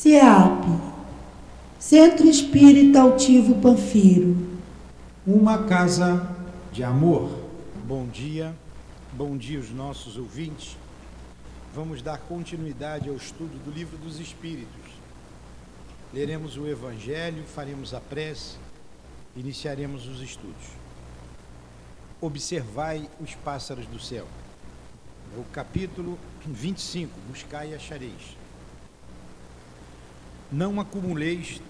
CEAP, Centro Espírita Altivo Panfiro. Uma casa de amor. Bom dia os nossos ouvintes. Vamos dar continuidade ao estudo do Livro dos Espíritos. Leremos o Evangelho, faremos a prece, iniciaremos os estudos. Observai os pássaros do céu. É o capítulo 25, buscai e achareis. Não acumuleis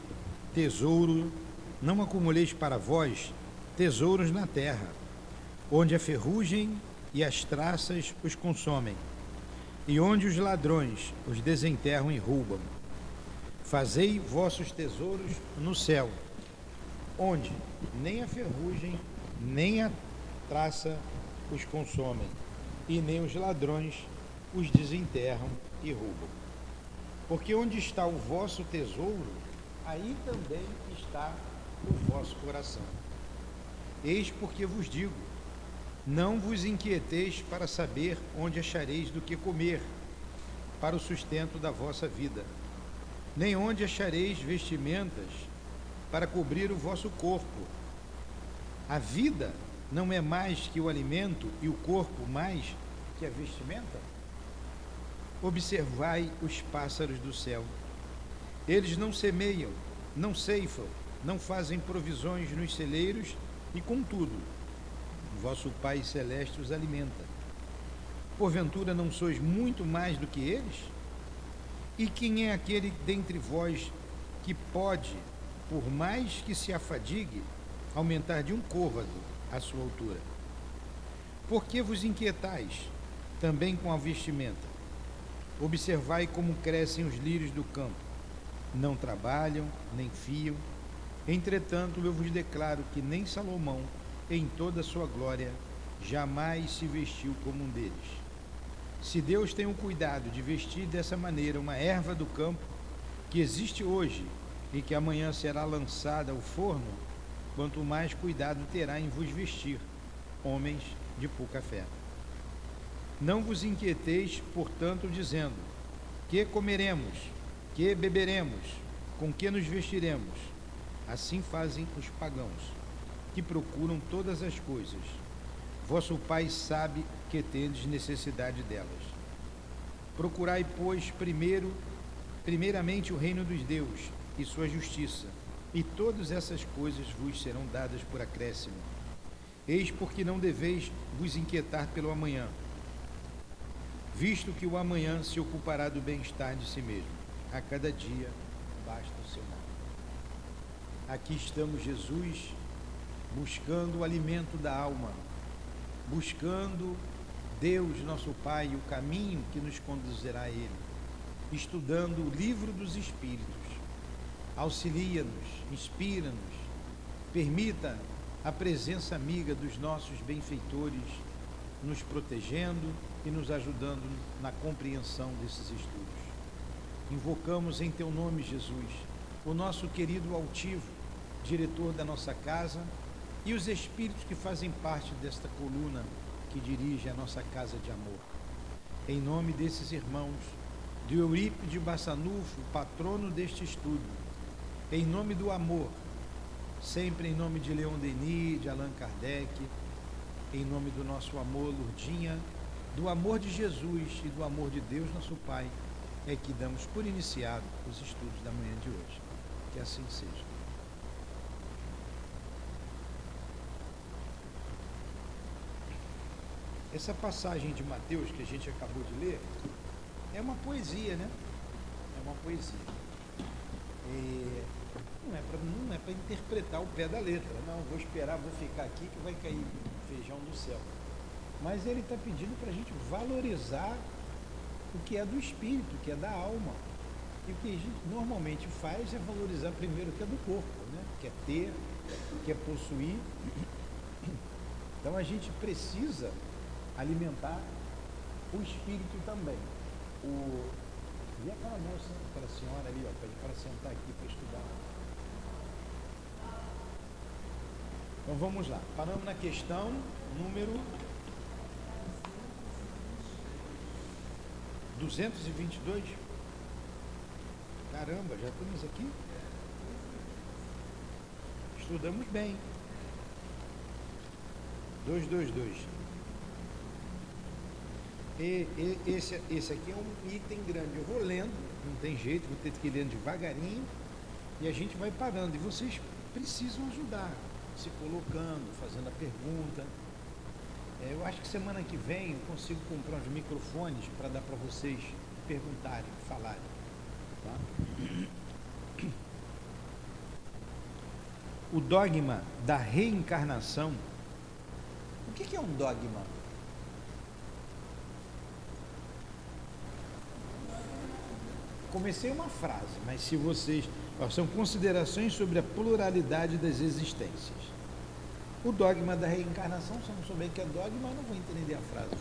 para vós tesouros na terra, onde a ferrugem e as traças os consomem, e onde os ladrões os desenterram e roubam. Fazei vossos tesouros no céu, onde nem a ferrugem, nem a traça os consomem, e nem os ladrões os desenterram e roubam. Porque onde está o vosso tesouro, aí também está o vosso coração. Eis porque vos digo, não vos inquieteis para saber onde achareis do que comer, para o sustento da vossa vida, nem onde achareis vestimentas para cobrir o vosso corpo. A vida não é mais que o alimento e o corpo mais que a vestimenta? Observai os pássaros do céu. Eles não semeiam, não ceifam, não fazem provisões nos celeiros, e contudo, vosso Pai Celeste os alimenta. Porventura não sois muito mais do que eles? E quem é aquele dentre vós que pode, por mais que se afadigue, aumentar de um côvado a sua altura? Por que vos inquietais também com a vestimenta? Observai como crescem os lírios do campo. Não trabalham, nem fiam. Entretanto, eu vos declaro que nem Salomão, em toda a sua glória, jamais se vestiu como um deles. Se Deus tem o cuidado de vestir dessa maneira uma erva do campo, que existe hoje e que amanhã será lançada ao forno, quanto mais cuidado terá em vos vestir, homens de pouca fé. Não vos inquieteis, portanto, dizendo: que comeremos, que beberemos, com que nos vestiremos? Assim fazem os pagãos, que procuram todas as coisas. Vosso Pai sabe que tendes necessidade delas. Procurai, pois, primeiramente o reino dos deuses e sua justiça, e todas essas coisas vos serão dadas por acréscimo. Eis porque não deveis vos inquietar pelo amanhã, visto que o amanhã se ocupará do bem-estar de si mesmo. A cada dia basta o seu mal. Aqui estamos, Jesus, buscando o alimento da alma, buscando Deus, nosso Pai, o caminho que nos conduzirá a Ele, estudando o livro dos Espíritos. Auxilia-nos, inspira-nos, permita a presença amiga dos nossos benfeitores, nos protegendo e nos ajudando na compreensão desses estudos. Invocamos em Teu nome, Jesus, o nosso querido altivo, diretor da nossa casa, e os espíritos que fazem parte desta coluna que dirige a nossa casa de amor. Em nome desses irmãos, de Eurípides Bassanufo, patrono deste estudo, em nome do amor, sempre em nome de Leon Denis, de Allan Kardec, em nome do nosso amor, Lourdinha, do amor de Jesus e do amor de Deus, nosso Pai, é que damos por iniciado os estudos da manhã de hoje. Que assim seja. Essa passagem de Mateus que a gente acabou de ler é uma poesia, né? É uma poesia. Não é para interpretar o pé da letra. Não, vou esperar, vou ficar aqui que vai cair feijão do céu. Mas ele está pedindo para a gente valorizar o que é do espírito, o que é da alma. E o que a gente normalmente faz é valorizar primeiro o que é do corpo, né? Que é ter, que é possuir. Então a gente precisa alimentar o espírito também. E aquela moça, aquela senhora ali, ó, para sentar aqui para estudar. Então vamos lá, paramos na questão número 222. Caramba, já estamos aqui? Estudamos bem. 222. Esse aqui é um item grande. Eu vou lendo, não tem jeito, vou ter que ir lendo devagarinho e a gente vai parando. E vocês precisam ajudar, se colocando, fazendo a pergunta. Eu acho que semana que vem eu consigo comprar uns microfones para dar para vocês perguntarem, falarem. Tá? O dogma da reencarnação. O que é um dogma? Comecei uma frase, mas se vocês... São considerações sobre a pluralidade das existências. O dogma da reencarnação, se eu não souber que é dogma, eu não vou entender a frase.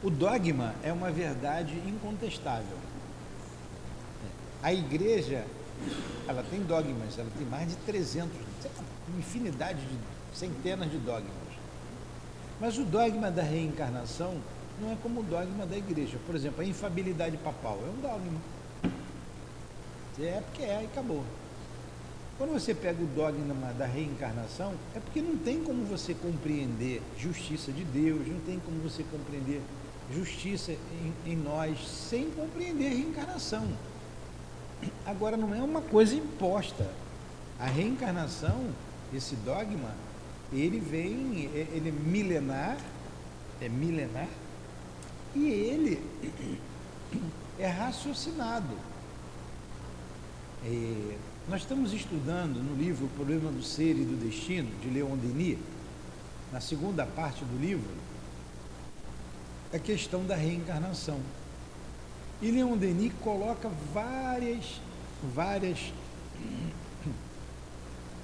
O dogma é uma verdade incontestável. A igreja, ela tem dogmas, ela tem mais de 300, uma infinidade de centenas de dogmas. Mas o dogma da reencarnação não é como o dogma da igreja. Por exemplo, a infabilidade papal é um dogma. É porque é e acabou. Quando você pega o dogma da reencarnação, é porque não tem como você compreender justiça de Deus, não tem como você compreender justiça em nós sem compreender a reencarnação. Agora, não é uma coisa imposta. A reencarnação, esse dogma, ele é milenar, e ele é raciocinado. Nós estamos estudando no livro O Problema do Ser e do Destino, de Leon Denis, na segunda parte do livro, a questão da reencarnação. E Leon Denis coloca várias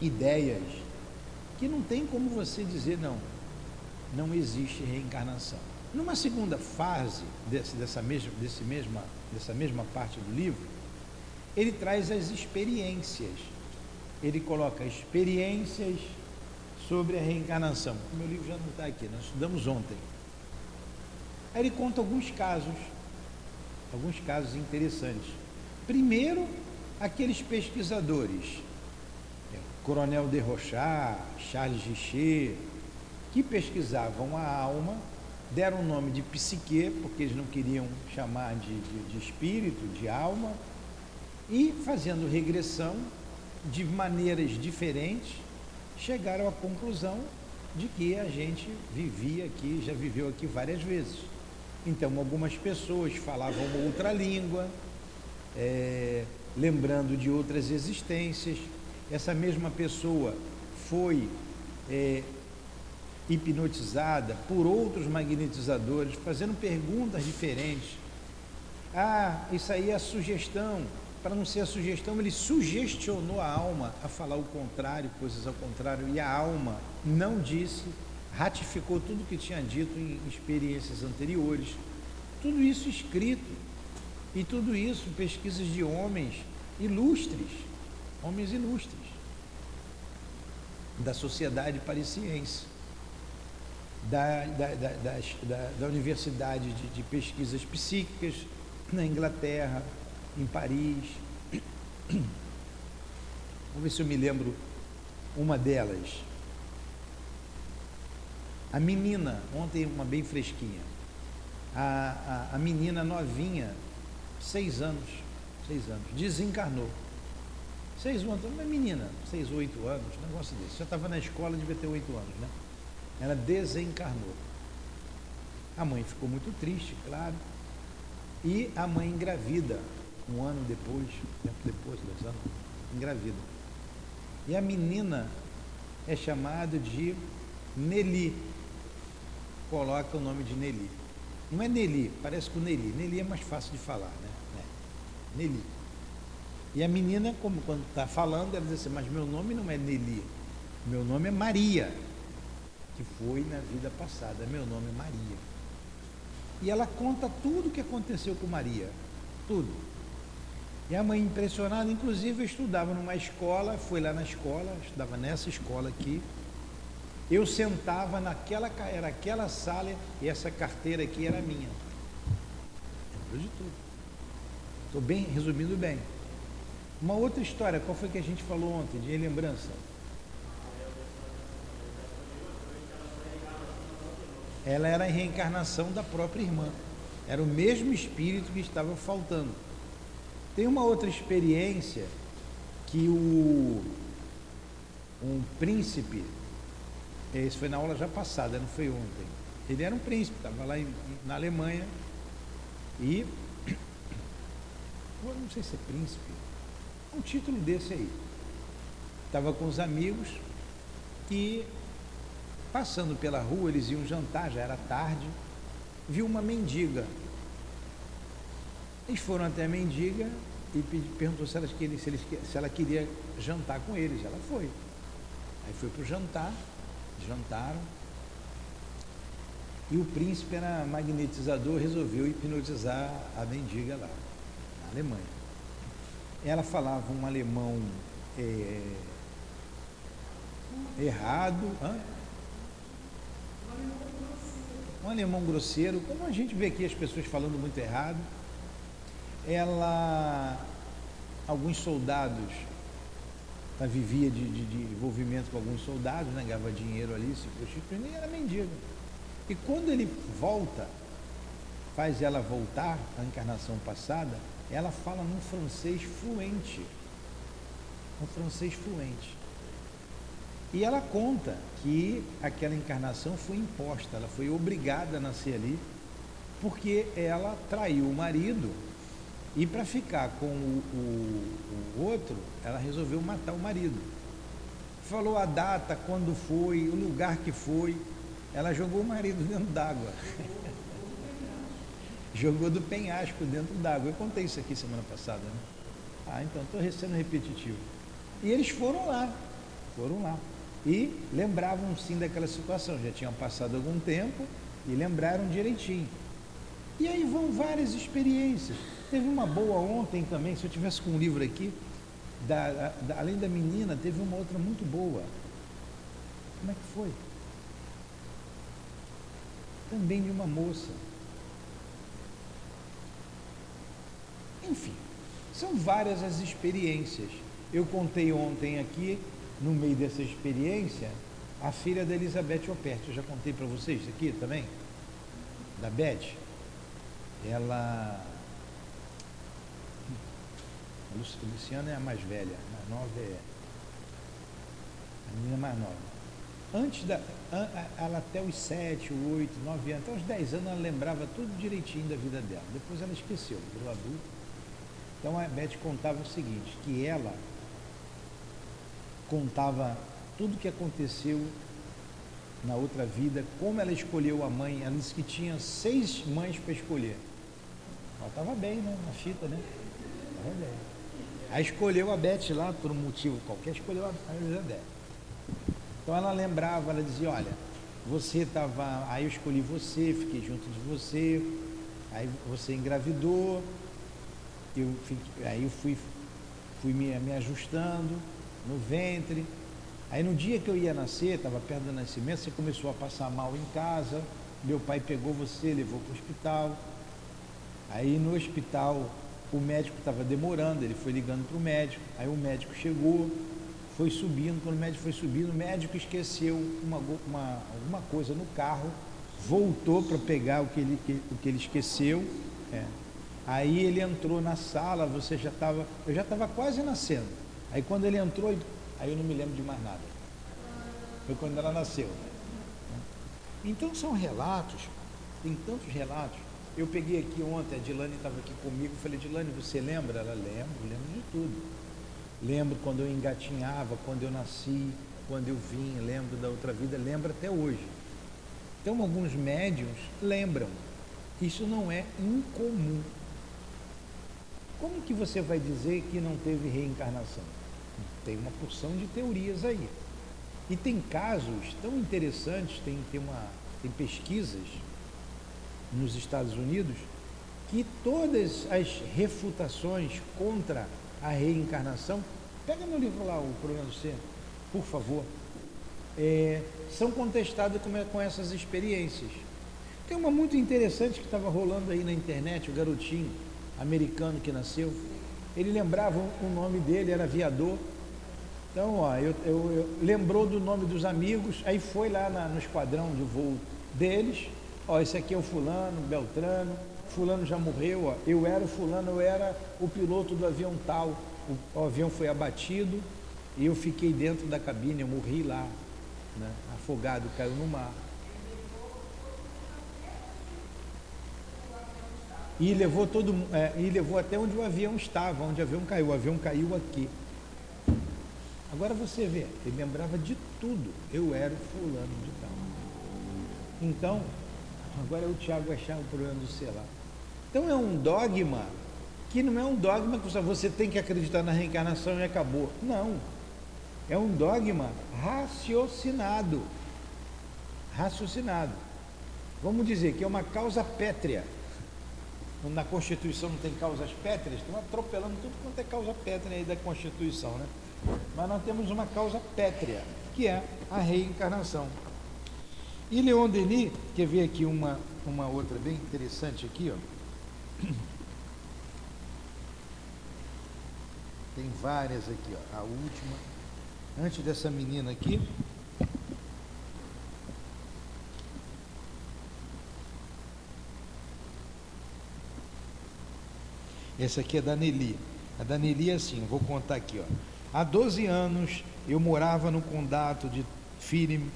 ideias que não tem como você dizer não existe reencarnação. Numa segunda fase dessa mesma parte do livro, ele traz as experiências. Ele coloca experiências sobre a reencarnação. O meu livro já não está aqui, nós estudamos ontem. Aí ele conta alguns casos interessantes. Primeiro, aqueles pesquisadores, Coronel de Rochard, Charles Richer, que pesquisavam a alma, deram o nome de psique, porque eles não queriam chamar de espírito, de alma, e fazendo regressão de maneiras diferentes, chegaram à conclusão de que a gente vivia aqui, já viveu aqui várias vezes. Então, algumas pessoas falavam outra língua, lembrando de outras existências. Essa mesma pessoa foi hipnotizada por outros magnetizadores, fazendo perguntas diferentes. Isso aí é a sugestão. Para não ser a sugestão, ele sugestionou a alma a falar o contrário, coisas ao contrário, e a alma não disse, ratificou tudo que tinha dito em experiências anteriores. Tudo isso escrito, e tudo isso pesquisas de homens ilustres, da sociedade parisiense, da Universidade de Pesquisas Psíquicas na Inglaterra, em Paris. Vamos ver se eu me lembro uma delas. A menina, ontem uma bem fresquinha, a menina novinha, 6 anos, desencarnou. 6 anos, uma menina, 6 ou 8 anos, um negócio desse. Já estava na escola, devia ter 8 anos, né? Ela desencarnou. A mãe ficou muito triste, claro. E a mãe engravida, um ano depois, tempo depois, 2 anos, engravida. E a menina é chamada de Nelly. Coloca o nome de Nelly. Não é Nelly, parece com Nelly. Nelly é mais fácil de falar, né? Nelly. E a menina, como quando está falando, ela diz assim, mas meu nome não é Nelly, meu nome é Maria, que foi na vida passada, meu nome é Maria. E ela conta tudo o que aconteceu com Maria, tudo. E a mãe impressionada, inclusive eu estudava numa escola, fui lá na escola, estudava nessa escola aqui, eu sentava era aquela sala e essa carteira aqui era minha. lembrou de tudo. Estou bem, resumindo bem. Uma outra história, qual foi que a gente falou ontem, de lembrança? Ela era a reencarnação da própria irmã. Era o mesmo espírito que estava faltando. Tem uma outra experiência que um príncipe, esse foi na aula já passada, não foi ontem. Ele era um príncipe, estava lá na Alemanha e, eu não sei se é príncipe, um título desse aí. Estava com os amigos e, passando pela rua, eles iam jantar, já era tarde, viu uma mendiga. Eles foram até a mendiga e perguntou se ela queria jantar com eles. Ela foi. Aí foi para o jantar, jantaram, e o príncipe era magnetizador, resolveu hipnotizar a mendiga lá, na Alemanha. Ela falava um alemão errado, um alemão grosseiro, como a gente vê aqui as pessoas falando muito errado. Alguns soldados, ela vivia de envolvimento com alguns soldados, né, ganhava dinheiro ali, se prostituindo, e era mendiga. E quando ele volta, faz ela voltar à encarnação passada, ela fala num francês fluente. Um francês fluente. E ela conta que aquela encarnação foi imposta, ela foi obrigada a nascer ali, porque ela traiu o marido e para ficar com o outro, ela resolveu matar o marido. Falou a data, quando foi, o lugar que foi, ela jogou o marido dentro d'água. Jogou do penhasco dentro d'água. Eu contei isso aqui semana passada, né? Então estou sendo repetitivo. E eles foram lá. E lembravam sim daquela situação, já tinham passado algum tempo e lembraram direitinho. E aí vão várias experiências. Teve uma boa ontem também, se eu tivesse com um livro aqui, além da menina, teve uma outra muito boa. Como é que foi? Também de uma moça. Enfim, são várias as experiências. Eu contei ontem aqui, no meio dessa experiência, a filha da Elizabeth Opert. Eu já contei para vocês isso aqui também, da Beth. A Luciana é a mais velha, a mais nova é a menina mais nova. Ela até os 7, 8, 9 anos, até os 10 anos ela lembrava tudo direitinho da vida dela. Depois ela esqueceu, virou adulta. Então a Beth contava o seguinte, que ela contava tudo o que aconteceu na outra vida, como ela escolheu a mãe. Ela disse que tinha 6 mães para escolher. Ela estava bem, né? Na fita, né? Estava bem. Aí escolheu a Beth lá, por um motivo qualquer, escolheu a Elizabeth. Então ela lembrava, ela dizia, olha, você estava, aí eu escolhi você, fiquei junto de você, aí você engravidou, aí eu fui me ajustando no ventre. Aí no dia que eu ia nascer, estava perto do nascimento, você começou a passar mal em casa, meu pai pegou você, levou para o hospital. Aí no hospital o médico estava demorando, ele foi ligando para o médico, aí o médico chegou, foi subindo, quando o médico foi subindo, o médico esqueceu alguma coisa no carro, voltou para pegar o que ele esqueceu. Aí ele entrou na sala, eu já estava quase nascendo. Aí quando ele entrou, aí eu não me lembro de mais nada. Foi quando ela nasceu. Então são relatos, tem tantos relatos. Eu peguei aqui ontem, a Dilane estava aqui comigo, falei, Dilane, você lembra? Ela lembro de tudo. Lembro quando eu engatinhava, quando eu nasci, quando eu vim, lembro da outra vida, lembro até hoje. Então alguns médiuns lembram. Isso não é incomum. Como que você vai dizer que não teve reencarnação? Tem uma porção de teorias aí. E tem casos tão interessantes, tem pesquisas nos Estados Unidos que todas as refutações contra a reencarnação, pega meu livro lá, o Problema do Ser, por favor, são contestadas com essas experiências. Tem uma muito interessante que estava rolando aí na internet, o garotinho americano que nasceu. Ele lembrava o nome dele, era aviador. Então, ó, eu lembrou do nome dos amigos, aí foi lá no esquadrão de voo deles. Ó, esse aqui é o fulano, Beltrano, fulano já morreu, ó. Eu era o fulano, eu era o piloto do avião tal. O avião foi abatido e eu fiquei dentro da cabine, eu morri lá, né? Afogado, caiu no mar. E levou e levou até onde o avião estava, onde o avião caiu. O avião caiu aqui. Agora você vê, ele lembrava de tudo. Eu era o fulano de tal. Então, agora é o Tiago achar o problema do celular. Então é um dogma que não é um dogma que você tem que acreditar na reencarnação e acabou. Não. É um dogma raciocinado. Raciocinado. Vamos dizer que é uma causa pétrea. Na Constituição não tem causas pétreas, estão atropelando tudo quanto é causa pétrea aí da Constituição, né? Mas nós temos uma causa pétrea, que é a reencarnação. E Leon Denis, quer ver aqui uma outra bem interessante aqui, ó. Tem várias aqui, ó. A última, antes dessa menina aqui. Essa aqui é da Nelly. A da Nelly é assim, vou contar aqui, ó. Há 12 anos eu morava no condado de Firim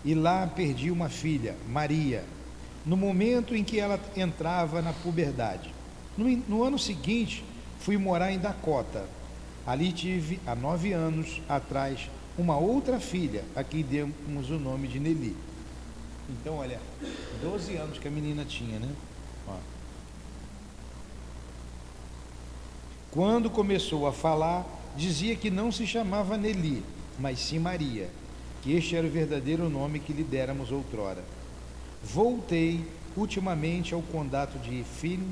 e lá perdi uma filha, Maria, no momento em que ela entrava na puberdade. No ano seguinte, fui morar em Dakota. Ali tive, há 9 anos atrás, uma outra filha, a quem demos o nome de Nelly. Então, olha, 12 anos que a menina tinha, né? Ó. Quando começou a falar, dizia que não se chamava Nelly, mas sim Maria, que este era o verdadeiro nome que lhe déramos outrora. Voltei ultimamente ao condado de Firim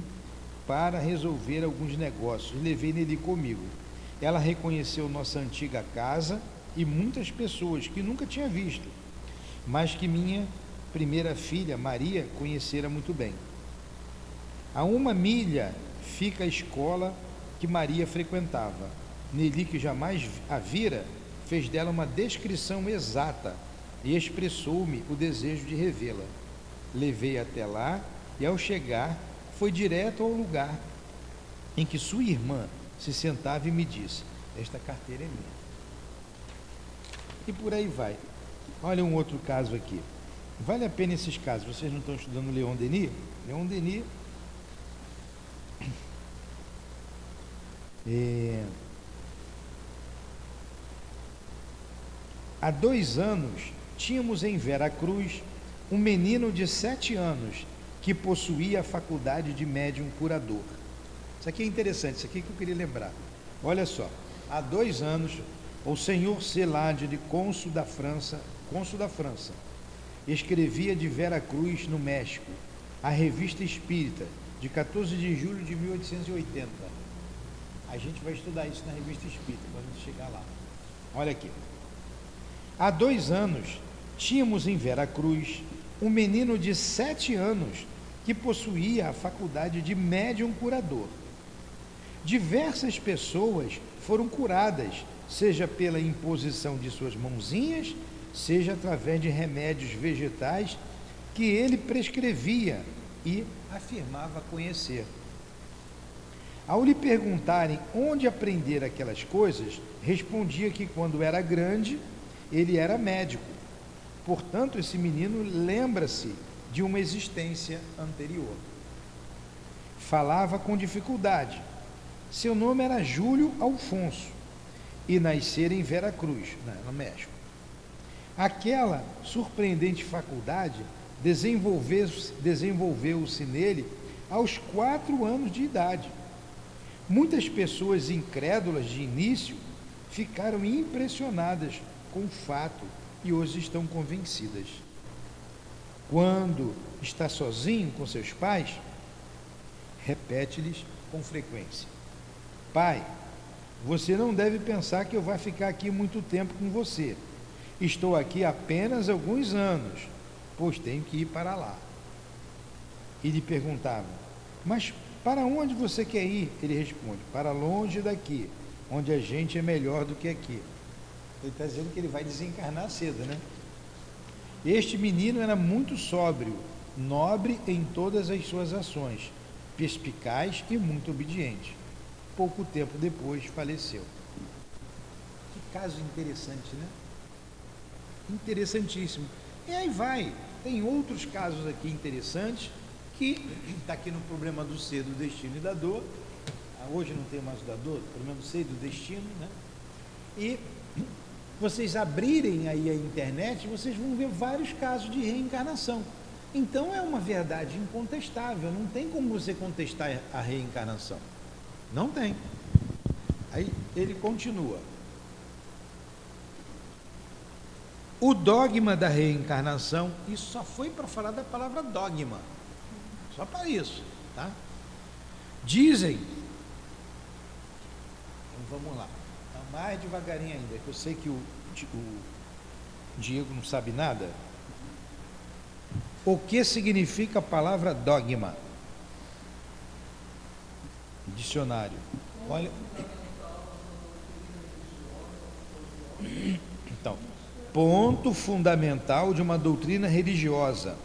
para resolver alguns negócios e levei Nelly comigo. Ela reconheceu nossa antiga casa e muitas pessoas que nunca tinha visto, mas que minha primeira filha, Maria, conhecera muito bem. A 1 milha fica a escola que Maria frequentava. Nelly, que jamais a vira, fez dela uma descrição exata e expressou-me o desejo de revê-la. Levei até lá e, ao chegar, foi direto ao lugar em que sua irmã se sentava e me disse: esta carteira é minha. E por aí vai. Olha um outro caso aqui. Vale a pena esses casos. Vocês não estão estudando Leon Denis? Leon Denis há 2 anos tínhamos em Veracruz um menino de 7 anos que possuía a faculdade de médium curador. Isso aqui é interessante, isso aqui que eu queria lembrar. Olha só, há 2 anos o senhor Celade, de cônsul da França, escrevia de Veracruz, no México, a Revista Espírita, de 14 de julho de 1880. A gente vai estudar isso na Revista Espírita, quando a gente chegar lá. Olha aqui. Há 2 anos, tínhamos em Veracruz um menino de 7 anos que possuía a faculdade de médium curador. Diversas pessoas foram curadas, seja pela imposição de suas mãozinhas, seja através de remédios vegetais que ele prescrevia e afirmava conhecer. Ao lhe perguntarem onde aprender aquelas coisas, respondia que quando era grande, ele era médico. Portanto, esse menino lembra-se de uma existência anterior. Falava com dificuldade. Seu nome era Júlio Alfonso e nascera em Veracruz, no México. Aquela surpreendente faculdade desenvolveu-se nele aos 4 anos de idade. Muitas pessoas incrédulas de início ficaram impressionadas com o fato e hoje estão convencidas. Quando está sozinho com seus pais, repete-lhes com frequência: pai, você não deve pensar que eu vou ficar aqui muito tempo com você. Estou aqui apenas alguns anos, pois tenho que ir para lá. e lhe perguntavam: mas para onde você quer ir? Ele responde: para longe daqui, onde a gente é melhor do que aqui. Ele está dizendo que ele vai desencarnar cedo, né? Este menino era muito sóbrio, nobre em todas as suas ações, perspicaz e muito obediente. Pouco tempo depois faleceu. Que caso interessante, né? Interessantíssimo. E aí vai, tem outros casos aqui interessantes, que está aqui no problema do ser, do destino e da dor. Hoje não tem mais o da dor, o problema do ser e do destino, né? E vocês abrirem aí a internet, vocês vão ver vários casos de reencarnação. Então é uma verdade incontestável, não tem como você contestar a reencarnação. Não tem. Aí ele continua. O dogma da reencarnação, isso só foi para falar da palavra dogma. Só para isso, tá? Dizem, então vamos lá, mais devagarinho ainda, que eu sei que o Diego não sabe nada. O que significa a palavra dogma? Dicionário. Olha. Então, ponto fundamental de uma doutrina religiosa,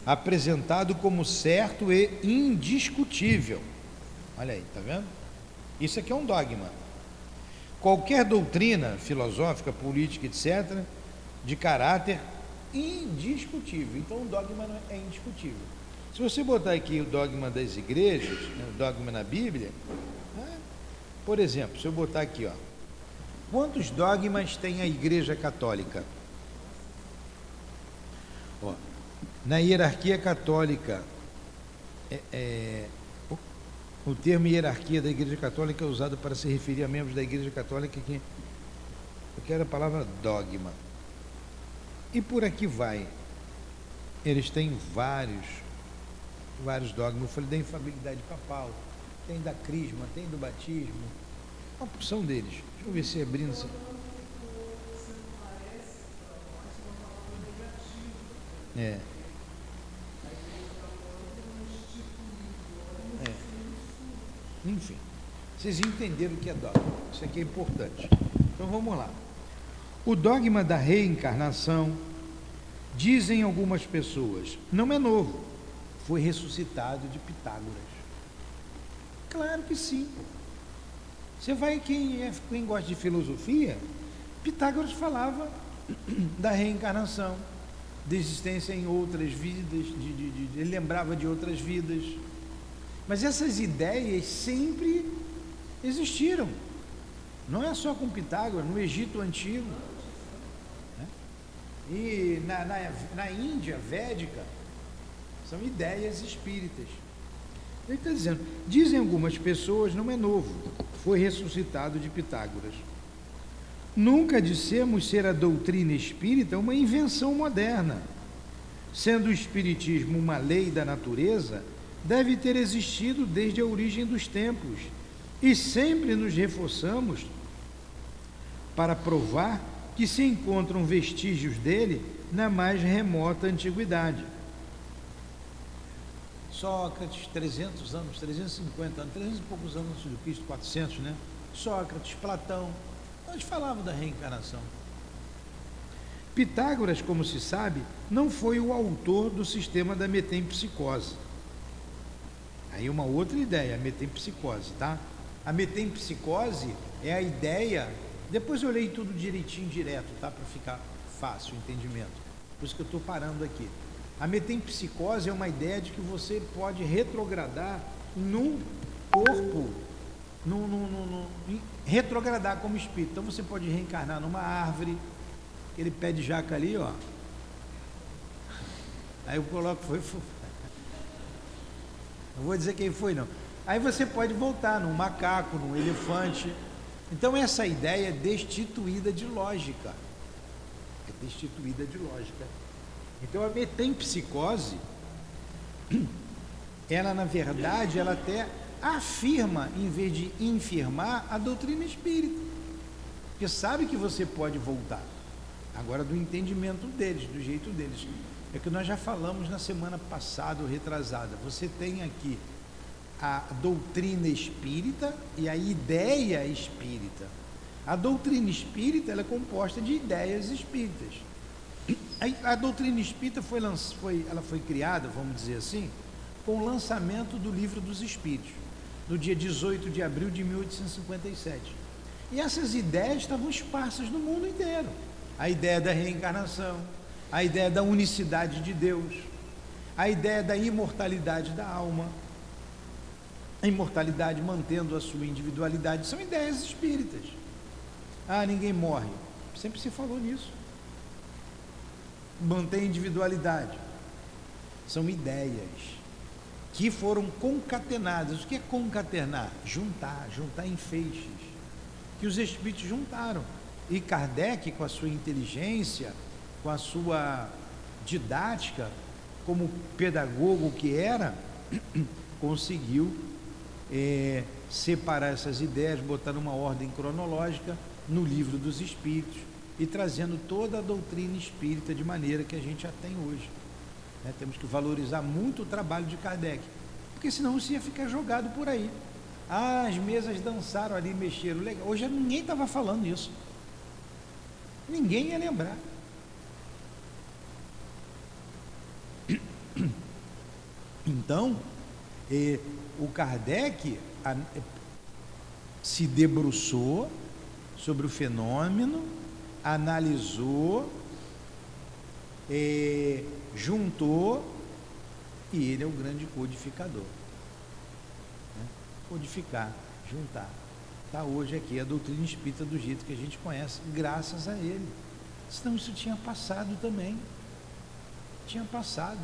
apresentado como certo e indiscutível. Olha aí, tá vendo? Isso aqui é um dogma. Qualquer doutrina filosófica, política, etc., de caráter indiscutível. Então o dogma é indiscutível. Se você botar aqui o dogma das igrejas, né, o dogma na Bíblia, né, por exemplo, se eu botar aqui, ó, quantos dogmas tem a Igreja Católica? Ó, na hierarquia católica, o termo hierarquia da Igreja Católica é usado para se referir a membros da Igreja Católica que eu quero a palavra dogma. E por aqui vai. Eles têm vários dogmas. Eu falei da infalibilidade papal, tem da crisma, tem do batismo, uma porção deles. Deixa eu ver se abrindo. Enfim, vocês entenderam o que é dogma. Isso aqui é importante. Então vamos lá. O dogma da reencarnação, dizem algumas pessoas, não é novo. Foi ressuscitado de Pitágoras. Claro que sim. Você vai, quem gosta de filosofia, Pitágoras falava da reencarnação, de existência em outras vidas, ele lembrava de outras vidas. Mas essas ideias sempre existiram. Não é só com Pitágoras, no Egito Antigo, né? E na Índia Védica, são ideias espíritas. Ele está dizendo, dizem algumas pessoas, não é novo, foi ressuscitado de Pitágoras. Nunca dissemos ser a doutrina espírita uma invenção moderna. Sendo o espiritismo uma lei da natureza, deve ter existido desde a origem dos tempos, e sempre nos reforçamos para provar que se encontram vestígios dele na mais remota antiguidade. Sócrates, 300 anos, 350 anos, 300 e poucos anos antes de Cristo, 400, né? Sócrates, Platão, eles falavam da reencarnação. Pitágoras, como se sabe, não foi o autor do sistema da metempsicose. Aí uma outra ideia, a metempsicose, tá? A metempsicose é a ideia, depois eu leio tudo direitinho, direto, tá? Para ficar fácil o entendimento. Por isso que eu estou parando aqui. A metempsicose é uma ideia de que você pode retrogradar num corpo, retrogradar como espírito. Então você pode reencarnar numa árvore, aquele pé de jaca ali, ó. Aí eu coloco, não vou dizer quem foi, não. Aí você pode voltar num macaco, num elefante. Então essa ideia é destituída de lógica. É destituída de lógica. Então a metempsicose, ela na verdade, ela até afirma, em vez de infirmar, a doutrina espírita. Porque sabe que você pode voltar. Agora do entendimento deles, do jeito deles. é que nós já falamos na semana passada ou retrasada. Você tem aqui a doutrina espírita e a ideia espírita. A doutrina espírita ela é composta de ideias espíritas. A doutrina espírita foi criada, vamos dizer assim, com o lançamento do Livro dos Espíritos, no dia 18 de abril de 1857. E essas ideias estavam esparsas no mundo inteiro. A ideia da reencarnação, a ideia da unicidade de Deus, a ideia da imortalidade da alma, a imortalidade mantendo a sua individualidade, são ideias espíritas. Ah, ninguém morre. Sempre se falou nisso. Mantém a individualidade. São ideias que foram concatenadas. O que é concatenar? Juntar em feixes, que os espíritos juntaram. E Kardec, com a sua inteligência, com a sua didática, como pedagogo que era, conseguiu separar essas ideias, botar numa ordem cronológica no Livro dos Espíritos e trazendo toda a doutrina espírita de maneira que a gente já tem hoje. Temos que valorizar muito o trabalho de Kardec, porque senão isso ia ficar jogado por aí. Ah, as mesas dançaram ali, mexeram, legal. Hoje ninguém estava falando isso, ninguém ia lembrar. Então, o Kardec se debruçou sobre o fenômeno, analisou, juntou, e ele é o grande codificador. Codificar, juntar. Está hoje aqui a doutrina espírita do jeito que a gente conhece, graças a ele. Senão isso tinha passado também. Tinha passado.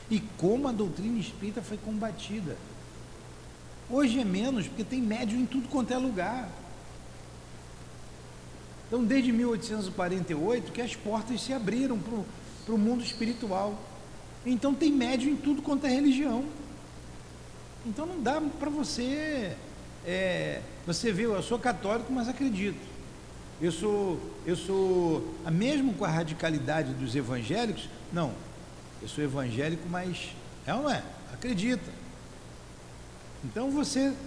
E como a doutrina espírita foi combatida. Hoje é menos, porque tem médium em tudo quanto é lugar. Então, desde 1848, que as portas se abriram para o mundo espiritual. Então, tem médium em tudo quanto é religião. Então, não dá para você... você vê, eu sou católico, mas acredito. Eu sou mesmo com a radicalidade dos evangélicos, não. Eu sou evangélico, mas é ou não é? Acredita. Então,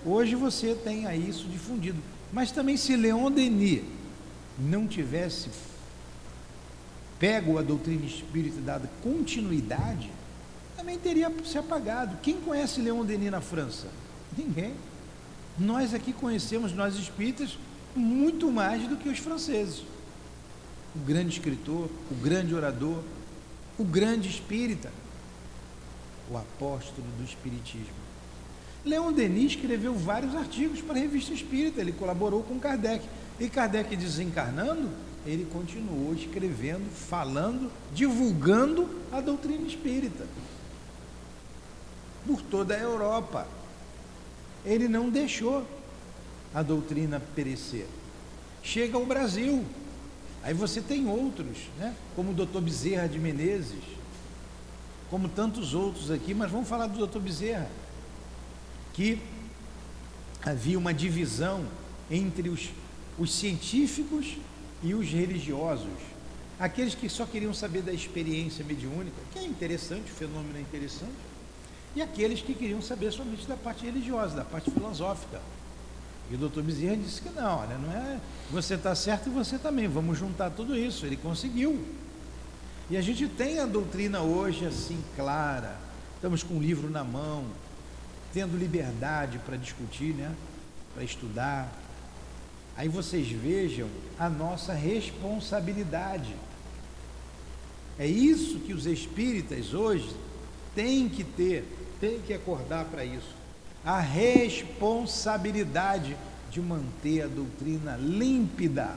hoje você tem aí isso difundido. Mas também, se Leon Denis não tivesse pego a doutrina espírita e dado continuidade, também teria se apagado. Quem conhece Leon Denis na França? Ninguém. Nós aqui conhecemos, nós espíritas, muito mais do que os franceses. O grande escritor, o grande orador, o grande espírita, o apóstolo do espiritismo. Leon Denis escreveu vários artigos para a Revista Espírita, ele colaborou com Kardec. E Kardec, desencarnando, ele continuou escrevendo, falando, divulgando a doutrina espírita por toda a Europa. Ele não deixou a doutrina perecer. Chega ao Brasil, aí você tem outros, como o Dr. Bezerra de Menezes, como tantos outros aqui, mas vamos falar do Dr. Bezerra, que havia uma divisão entre os científicos e os religiosos, aqueles que só queriam saber da experiência mediúnica, que é interessante, o fenômeno é interessante, e aqueles que queriam saber somente da parte religiosa, da parte filosófica. E o Dr. Bezerra disse que não é você está certo e você também, vamos juntar tudo isso. Ele conseguiu. E a gente tem a doutrina hoje assim clara, estamos com o livro na mão, tendo liberdade para discutir, para estudar. Aí vocês vejam a nossa responsabilidade. É isso que os espíritas hoje têm que ter, têm que acordar para isso. A responsabilidade de manter a doutrina límpida,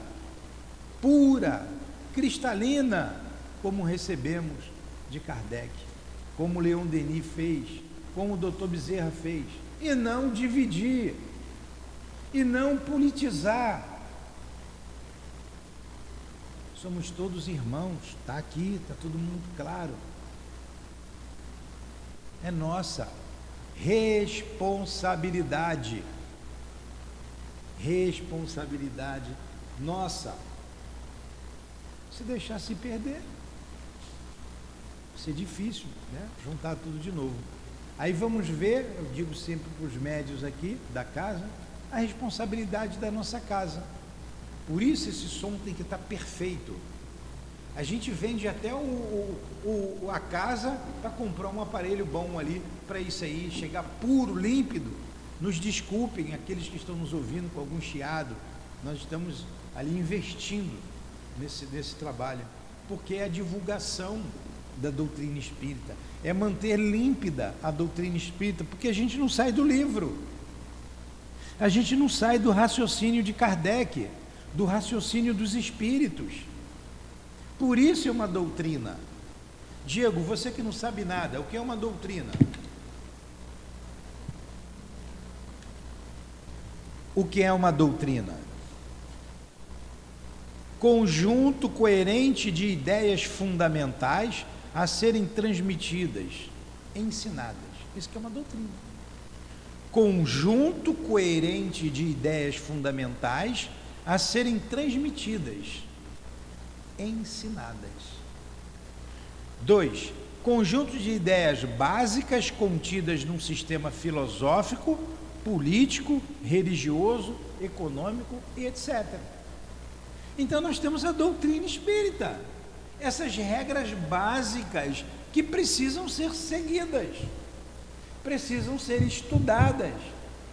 pura, cristalina, como recebemos de Kardec, como Leon Denis fez, como o Dr. Bezerra fez, e não dividir, e não politizar. Somos todos irmãos, está aqui, está todo mundo claro. É nossa responsabilidade nossa. Se deixar se perder, ser difícil, né? Juntar tudo de novo. Aí vamos ver, eu digo sempre para os médios aqui da casa, a responsabilidade da nossa casa. Por isso esse som tem que estar perfeito. A gente vende até a casa para comprar um aparelho bom ali, para isso aí, chegar puro, límpido. Nos desculpem, aqueles que estão nos ouvindo com algum chiado, nós estamos ali investindo nesse trabalho, porque é a divulgação da doutrina espírita, é manter límpida a doutrina espírita, porque a gente não sai do livro, a gente não sai do raciocínio de Kardec, do raciocínio dos espíritos. Por isso é uma doutrina. Diego, você que não sabe nada, o que é uma doutrina? O que é uma doutrina? Conjunto coerente de ideias fundamentais a serem transmitidas, ensinadas. Isso que é uma doutrina. Conjunto coerente de ideias fundamentais a serem transmitidas, ensinadas. 2. Conjunto de ideias básicas contidas num sistema filosófico, político, religioso, econômico e etc. Então nós temos a doutrina espírita, essas regras básicas que precisam ser seguidas, precisam ser estudadas.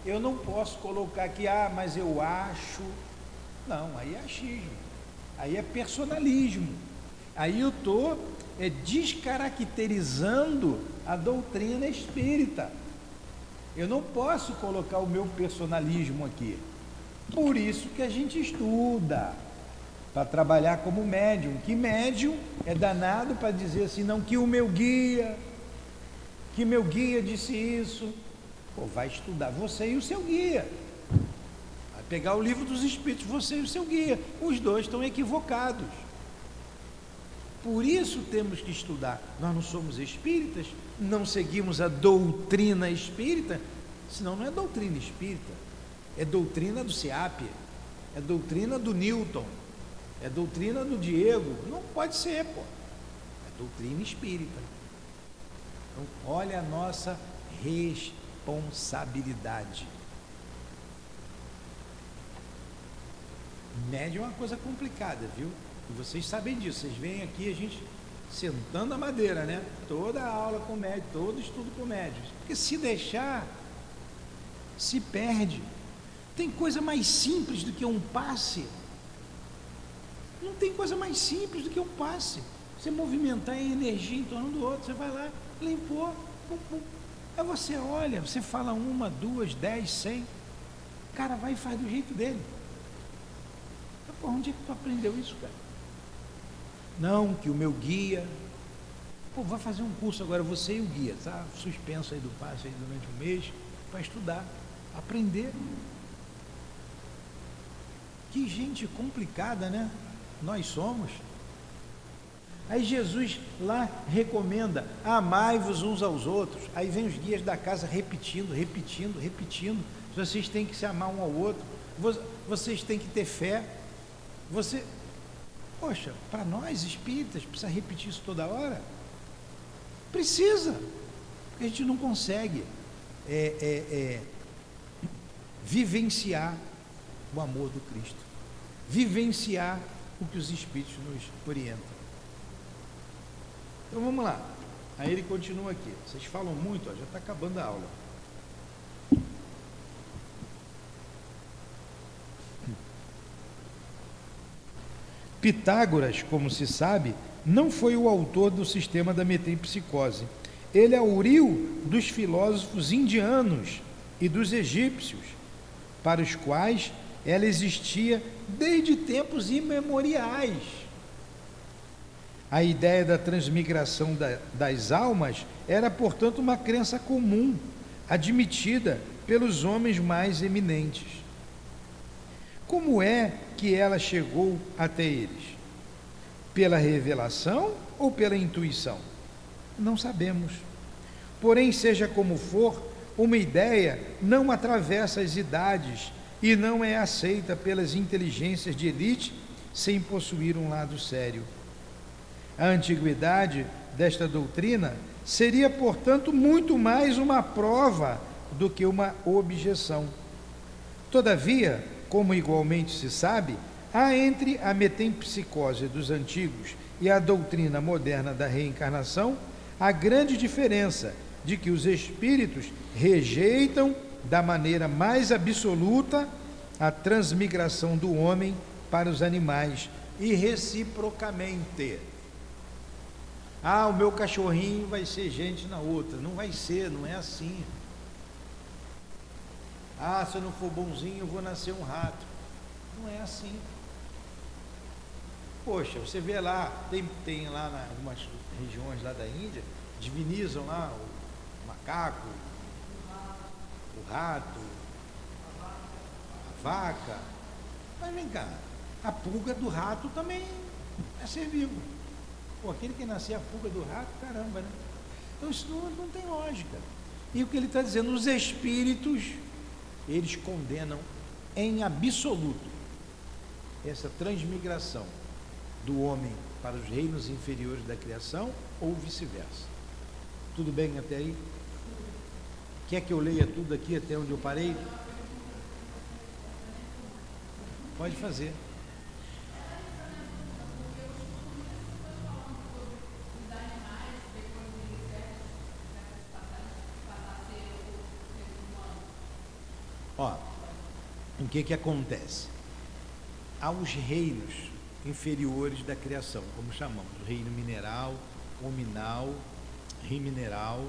Eu não posso colocar aqui, mas eu acho. Não, aí é achismo, aí é personalismo, aí eu estou descaracterizando a doutrina espírita. Eu não posso colocar o meu personalismo aqui. Por isso que a gente estuda, para trabalhar como médium. Que médium é danado para dizer assim, não, que meu guia disse isso. Pô, vai estudar você e o seu guia. Vai pegar o livro dos Espíritos, você e o seu guia. Os dois estão equivocados. Por isso temos que estudar. Nós não somos espíritas, não seguimos a doutrina espírita, senão não é doutrina espírita, é doutrina do SEAP, é doutrina do Newton, é doutrina do Diego. Não pode ser, pô. É doutrina espírita. Então, olha a nossa responsabilidade. Médium é uma coisa complicada, viu? E vocês sabem disso. Vocês veem aqui a gente sentando a madeira, né? Toda aula com médium, todo estudo com médios. Porque se deixar, se perde. Tem coisa mais simples do que um passe. Não tem coisa mais simples do que um passe. Você movimentar a energia em torno do outro. Você vai lá, limpou, pum, pum. Aí você olha, você fala 1, 2, 10, 100. O cara vai e faz do jeito dele. Pô, onde é que tu aprendeu isso, cara? Não, que o meu guia... Pô, vai fazer um curso agora, você e o guia, tá? Suspenso aí do passe aí durante um mês, para estudar, aprender. Que gente complicada, né? Nós somos. Aí Jesus lá recomenda, amai-vos uns aos outros. Aí vem os guias da casa repetindo. Vocês têm que se amar um ao outro. Vocês têm que ter fé. Poxa, para nós espíritas, precisa repetir isso toda hora? Precisa, porque a gente não consegue vivenciar o amor do Cristo, vivenciar o que os espíritos nos orientam. Então vamos lá, aí ele continua aqui. Vocês falam muito, já está acabando a aula. Pitágoras, como se sabe, não foi o autor do sistema da metempsicose. Ele auriu dos filósofos indianos e dos egípcios, para os quais ela existia desde tempos imemoriais. A ideia da transmigração das almas era, portanto, uma crença comum, admitida pelos homens mais eminentes. Como é que ela chegou até eles? Pela revelação ou pela intuição? Não sabemos. Porém, seja como for, uma ideia não atravessa as idades e não é aceita pelas inteligências de elite sem possuir um lado sério. A antiguidade desta doutrina seria, portanto, muito mais uma prova do que uma objeção. Todavia, como igualmente se sabe, há entre a metempsicose dos antigos e a doutrina moderna da reencarnação a grande diferença de que os espíritos rejeitam da maneira mais absoluta a transmigração do homem para os animais e reciprocamente. Ah, o meu cachorrinho vai ser gente na outra. Não vai ser, não é assim. Ah, se eu não for bonzinho, eu vou nascer um rato. Não é assim. Poxa, você vê lá, tem lá em algumas regiões lá da Índia, divinizam lá o macaco, o rato, a vaca. Mas vem cá, a pulga do rato também é ser vivo. Pô, aquele que nascer a pulga do rato, caramba, né? Então isso não tem lógica. E o que ele está dizendo, os espíritos, eles condenam em absoluto essa transmigração do homem para os reinos inferiores da criação ou vice-versa. Tudo bem até aí? Quer que eu leia tudo aqui até onde eu parei? Pode fazer. Ó, o que acontece? Aos reinos inferiores da criação, como chamamos, reino mineral, hominal, rimineral,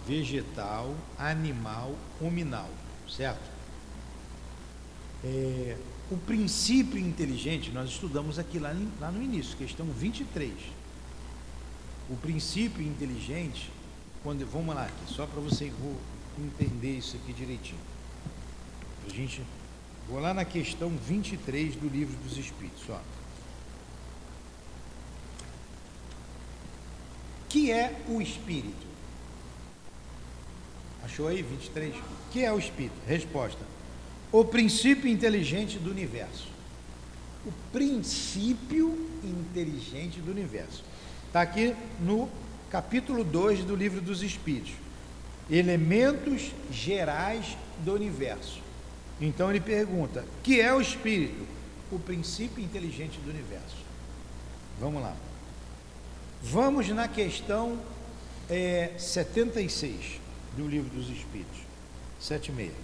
vegetal, animal, hominal, certo? O princípio inteligente, nós estudamos aqui lá no início, questão 23. O princípio inteligente, vamos lá aqui, só para você entender isso aqui direitinho. Vou lá na questão 23 do Livro dos Espíritos, ó. Que é o espírito? Achou aí 23? Que é o espírito? Resposta: o princípio inteligente do universo. O princípio inteligente do universo. Está aqui no capítulo 2 do Livro dos Espíritos. Elementos gerais do universo. Então ele pergunta: que é o espírito? O princípio inteligente do universo. Vamos lá. Vamos na questão 76 do Livro dos Espíritos. 76.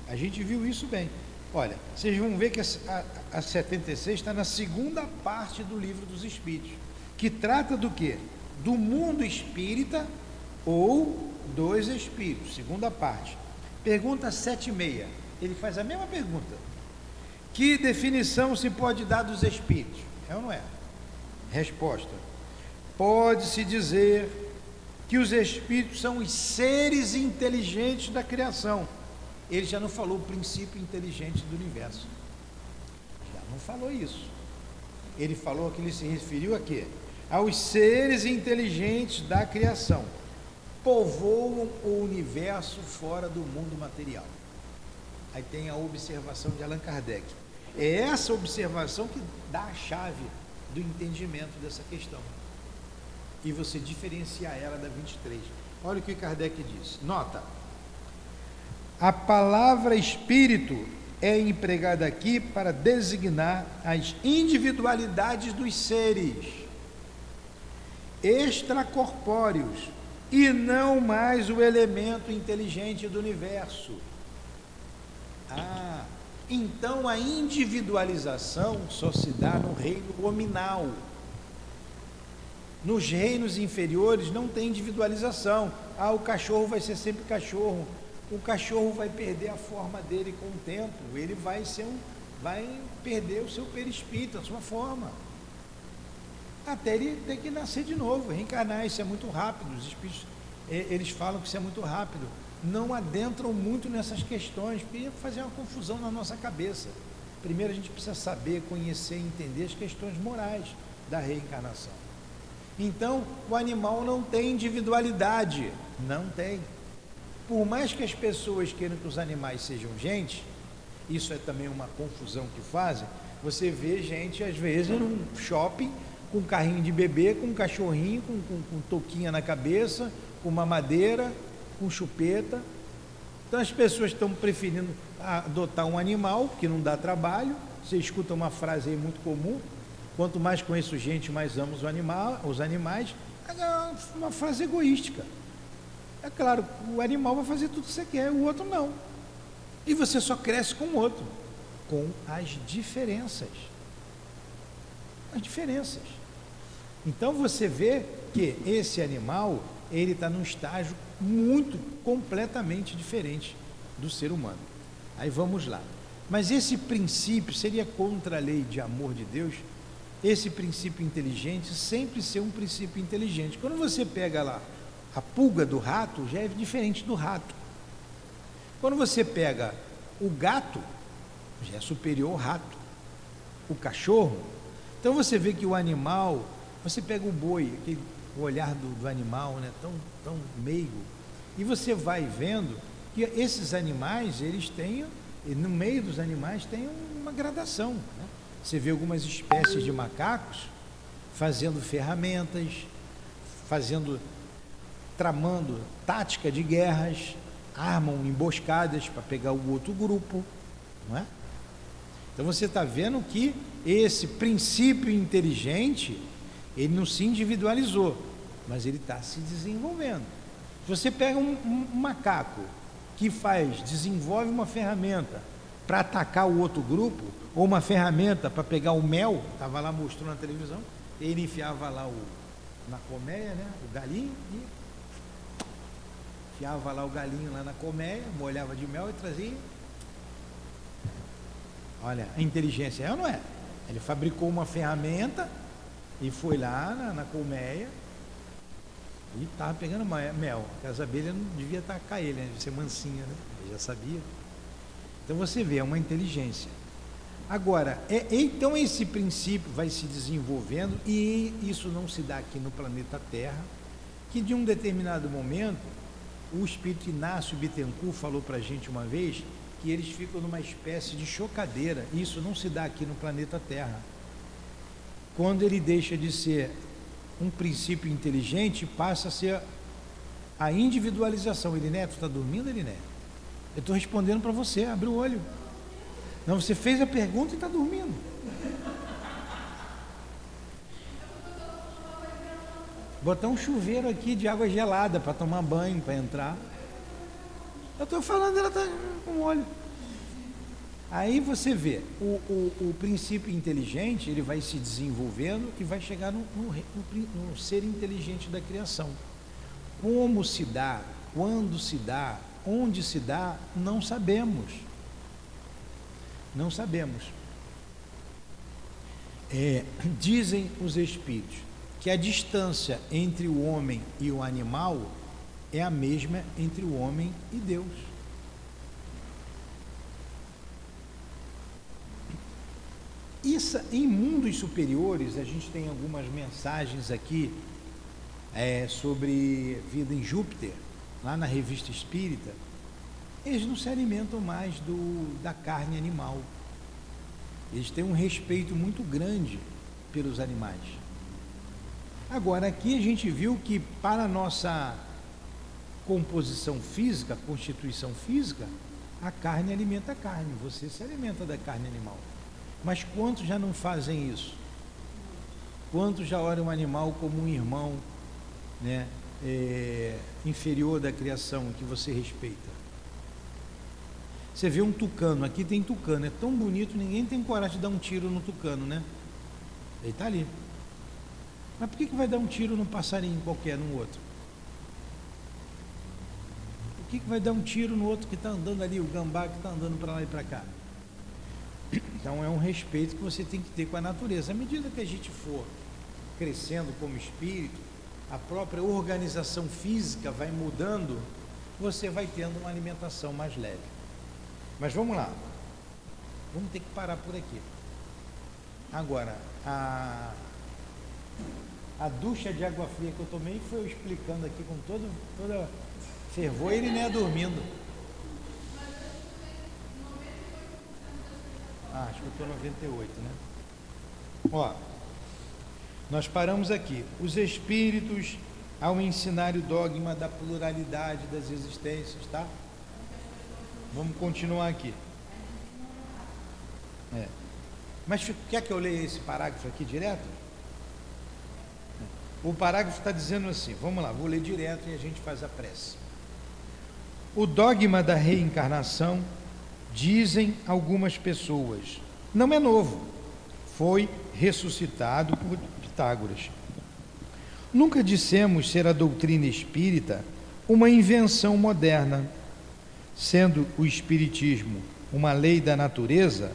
A gente viu isso bem. Olha, vocês vão ver que a 76 está na segunda parte do Livro dos Espíritos, que trata do quê? Do mundo espírita ou dos espíritos, segunda parte. Pergunta 76, ele faz a mesma pergunta: que definição se pode dar dos espíritos? É ou não é? Resposta: pode-se dizer que os espíritos são os seres inteligentes da criação. Ele já não falou o princípio inteligente do universo, já não falou isso. Ele falou que ele se referiu a quê? Aos seres inteligentes da criação, povoam o universo fora do mundo material. Aí tem a observação de Allan Kardec. É essa observação que dá a chave do entendimento dessa questão, e você diferenciar ela da 23. Olha o que Kardec diz. Nota: a palavra espírito é empregada aqui para designar as individualidades dos seres extracorpóreos e não mais o elemento inteligente do universo. Então a individualização só se dá no reino hominal. Nos reinos inferiores não tem individualização. O cachorro vai ser sempre cachorro. O cachorro vai perder a forma dele com o tempo. Ele vai perder o seu perispírito, a sua forma, até ele ter que nascer de novo, reencarnar. Isso é muito rápido. Os espíritos, eles falam que isso é muito rápido. Não adentram muito nessas questões, porque ia fazer uma confusão na nossa cabeça. Primeiro a gente precisa saber, conhecer e entender as questões morais da reencarnação. Então, o animal não tem individualidade, não tem. Por mais que as pessoas queiram que os animais sejam gente, isso é também uma confusão que fazem. Você vê gente, às vezes, num shopping, com um carrinho de bebê, com um cachorrinho, com touquinha na cabeça, com mamadeira, com chupeta. Então as pessoas estão preferindo adotar um animal, que não dá trabalho. Você escuta uma frase aí muito comum: quanto mais conheço gente, mais amo os animais. É uma frase egoística. É claro, o animal vai fazer tudo que você quer, o outro não. E você só cresce com o outro, com as diferenças. As diferenças. Então você vê que esse animal, ele está num estágio muito, completamente diferente do ser humano. Aí vamos lá. Mas esse princípio seria contra a lei de amor de Deus? Esse princípio inteligente sempre ser um princípio inteligente. Quando você pega lá a pulga do rato, já é diferente do rato. Quando você pega o gato, já é superior ao rato. O cachorro. Então você vê que o animal, você pega o boi, o olhar do animal, né, tão meigo, e você vai vendo que esses animais, eles têm, no meio dos animais tem uma gradação, né? Você vê algumas espécies de macacos fazendo ferramentas, tramando tática de guerras, armam emboscadas para pegar o outro grupo, não é? Então você está vendo que esse princípio inteligente, ele não se individualizou, mas ele está se desenvolvendo. Se você pega um macaco que desenvolve uma ferramenta para atacar o outro grupo, ou uma ferramenta para pegar o mel, estava lá mostrando na televisão, ele enfiava lá na colmeia, né, o galinho, e enfiava lá o galinho lá na colmeia, molhava de mel e trazia. Olha, a inteligência é ou não é? Ele fabricou uma ferramenta e foi lá na colmeia e estava pegando mel, porque as abelhas não devia atacar ele, né? Devia ser mansinha, né? Ele já sabia. Então você vê, é uma inteligência. Agora, então esse princípio vai se desenvolvendo, e isso não se dá aqui no planeta Terra, que de um determinado momento, o espírito Inácio Bittencourt falou para a gente uma vez, que eles ficam numa espécie de chocadeira. Isso não se dá aqui no planeta Terra. Quando ele deixa de ser um princípio inteligente, passa a ser a individualização. Eliné, tu está dormindo, Eliné? Eu estou respondendo para você, abre o olho. Não, você fez a pergunta e está dormindo. Botar um chuveiro aqui de água gelada para tomar banho, para entrar. Eu estou falando, ela está com o olho. Aí você vê, o princípio inteligente, ele vai se desenvolvendo e vai chegar no ser inteligente da criação. Como se dá, quando se dá, onde se dá, não sabemos. Não sabemos. Dizem os espíritos que a distância entre o homem e o animal é a mesma entre o homem e Deus. Isso, em mundos superiores, a gente tem algumas mensagens aqui sobre vida em Júpiter, lá na Revista Espírita. Eles não se alimentam mais da carne animal. Eles têm um respeito muito grande pelos animais. Agora, aqui a gente viu que para a nossa composição física, constituição física, a carne alimenta a carne, você se alimenta da carne animal. Mas quantos já não fazem isso? Quantos já olham um animal como um irmão, né, inferior da criação, que você respeita? Você vê um tucano, aqui tem tucano, é tão bonito, ninguém tem coragem de dar um tiro no tucano, né? Ele está ali. Mas por que vai dar um tiro num passarinho qualquer, num outro? Por que vai dar um tiro no outro que está andando ali, o gambá que está andando para lá e para cá? Então é um respeito que você tem que ter com a natureza. À medida que a gente for crescendo como espírito, a própria organização física vai mudando, você vai tendo uma alimentação mais leve. Mas vamos lá, vamos ter que parar por aqui. Agora, a ducha de água fria que eu tomei foi eu explicando aqui com toda fervor, e ele nem é dormindo. acho que eu estou 98, né? Ó, nós paramos aqui. Os espíritos, ao ensinar o dogma da pluralidade das existências, tá? Vamos continuar aqui. Mas quer que eu leia esse parágrafo aqui direto? O parágrafo está dizendo assim, vamos lá, vou ler direto e a gente faz a prece. O dogma da reencarnação, dizem algumas pessoas, não é novo, foi ressuscitado por Pitágoras. Nunca dissemos ser a doutrina espírita uma invenção moderna. Sendo o espiritismo uma lei da natureza,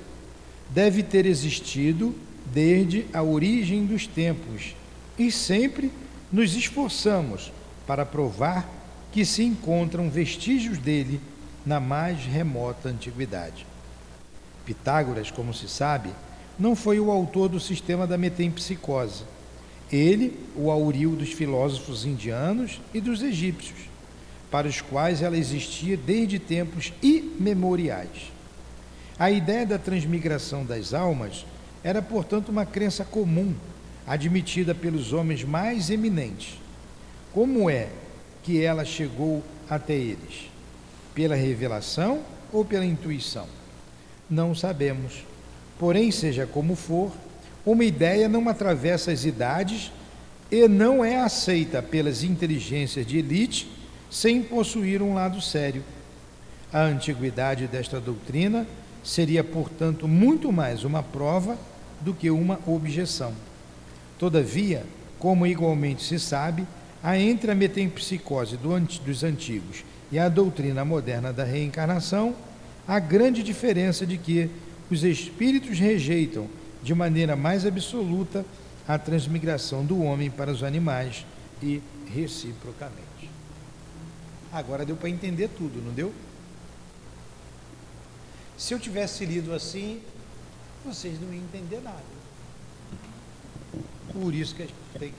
deve ter existido desde a origem dos tempos e sempre nos esforçamos para provar que se encontram vestígios dele na mais remota antiguidade. Pitágoras, como se sabe, não foi o autor do sistema da metempsicose. Ele o auriu dos filósofos indianos e dos egípcios, para os quais ela existia desde tempos imemoriais. A ideia da transmigração das almas era, portanto, uma crença comum, admitida pelos homens mais eminentes. Como é que ela chegou até eles? Pela revelação ou pela intuição? Não sabemos. Porém, seja como for, uma ideia não atravessa as idades e não é aceita pelas inteligências de elite sem possuir um lado sério. A antiguidade desta doutrina seria, portanto, muito mais uma prova do que uma objeção. Todavia, como igualmente se sabe, há entre a metempsicose dos antigos e a doutrina moderna da reencarnação a grande diferença de que os espíritos rejeitam de maneira mais absoluta a transmigração do homem para os animais e reciprocamente. Agora deu para entender tudo, não deu? Se eu tivesse lido assim, vocês não iam entender nada. Por isso que a gente tem que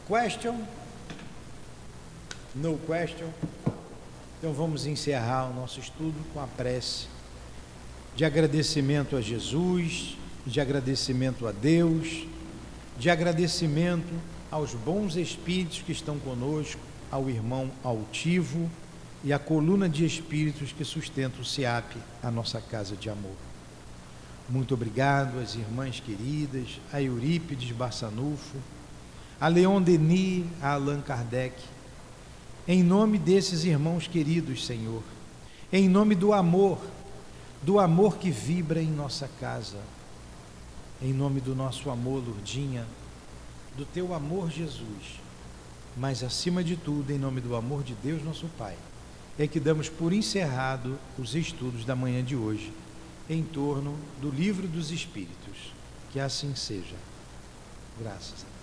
estudar. Question? No question? Então vamos encerrar o nosso estudo com a prece de agradecimento a Jesus, de agradecimento a Deus, de agradecimento aos bons espíritos que estão conosco, ao irmão altivo e à coluna de espíritos que sustenta o SEAP, a nossa casa de amor. Muito obrigado às irmãs queridas, a Eurípides Barçanufo, a Leon Denis, a Allan Kardec. Em nome desses irmãos queridos, Senhor, em nome do amor que vibra em nossa casa, em nome do nosso amor, Lourdinha, do teu amor, Jesus, mas acima de tudo, em nome do amor de Deus, nosso Pai, é que damos por encerrado os estudos da manhã de hoje, em torno do Livro dos Espíritos. Que assim seja. Graças a Deus.